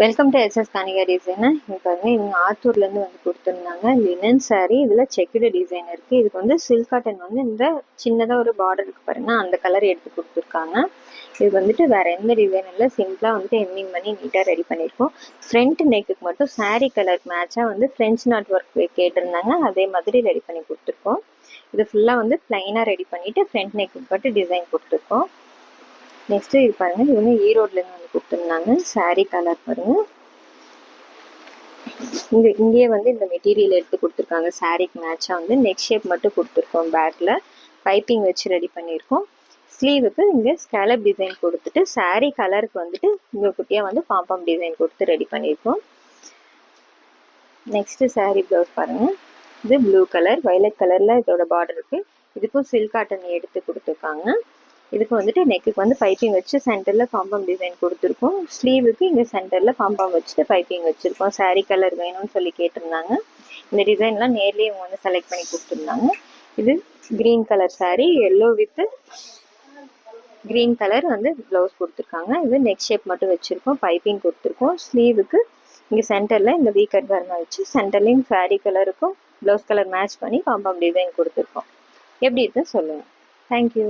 Welcome to SS Kanika design. இப்போ வந்து இவங்க ஆத்தூர்லேருந்து வந்து கொடுத்துருந்தாங்க லினன் சாரீ. இதில் செக்குடு டிசைன் இருக்குது. இதுக்கு வந்து சில்க் காட்டன் வந்து இந்த சின்னதாக ஒரு பார்டர் இருக்குது பாருங்க, அந்த கலர் எடுத்து கொடுத்துருக்காங்க. இது வந்துட்டு வேறு எந்த டிசைன் இல்லை, சிம்பிளாக வந்துட்டு எம்மிங் பண்ணி நீட்டாக ரெடி பண்ணியிருக்கோம். ஃப்ரண்ட் நெக்குக்கு மட்டும் சாரீ கலர் மேட்சாக வந்து ஃப்ரெஞ்ச் நாட் ஒர்க் கேட்டிருந்தாங்க, அதே மாதிரி ரெடி பண்ணி கொடுத்துருக்கோம். இது ஃபுல்லாக வந்து ப்ளைனாக ரெடி பண்ணிவிட்டு ஃப்ரண்ட் நெக்குக்கு மட்டும் டிசைன் கொடுத்துருக்கோம். நெக்ஸ்ட்டு இது பாருங்கள், இவங்க ஈரோட்லேருந்து வந்து கொடுத்துருந்தாங்க. சாரீ கலர் பாருங்கள், இங்கேயே வந்து இந்த மெட்டீரியல் எடுத்து கொடுத்துருக்காங்க. சாரீக்கு மேட்சாக வந்து நெக் ஷேப் மட்டும் கொடுத்துருக்கோம். பேக்கில் பைப்பிங் வச்சு ரெடி பண்ணியிருக்கோம். ஸ்லீவுக்கு இங்கே ஸ்கேலப் டிசைன் கொடுத்துட்டு சாரீ கலருக்கு வந்துட்டு இங்கே குட்டியாக வந்து பாம்பம் டிசைன் கொடுத்து ரெடி பண்ணியிருக்கோம். நெக்ஸ்ட்டு சாரீ ப்ளவுஸ் பாருங்கள், இது ப்ளூ கலர் வயலட் கலரில் இதோட பார்டர் இருக்குது. இதுக்கும் சில்க் காட்டன் எடுத்து கொடுத்துருக்காங்க. இதுக்கு வந்துட்டு நெக்குக்கு வந்து பைப்பிங் வச்சு சென்டரில் பாம்பம் டிசைன் கொடுத்துருக்கோம். ஸ்லீவுக்கு இங்கே சென்டரில் பாம்பம் வச்சுட்டு பைப்பிங் வச்சுருக்கோம். சாரீ கலர் வேணும்னு சொல்லி கேட்டிருந்தாங்க. இந்த டிசைன்லாம் நேர்லேயே இவங்க வந்து செலக்ட் பண்ணி கொடுத்துருந்தாங்க. இது green colour sari, yellow with green colour வந்து ப்ளவுஸ் கொடுத்துருக்காங்க. இது நெக் ஷேப் மட்டும் வச்சுருக்கோம், பைப்பிங் கொடுத்துருக்கோம். ஸ்லீவுக்கு இங்கே சென்டரில் இந்த வீ கட் வர்மா வச்சு சென்டர்லேயும் சாரீ கலருக்கும் ப்ளவுஸ் கலர் மேட்ச் பண்ணி பாம்பம் டிசைன் கொடுத்துருக்கோம். எப்படி இருக்குன்னு சொல்லுங்கள். தேங்க்யூ.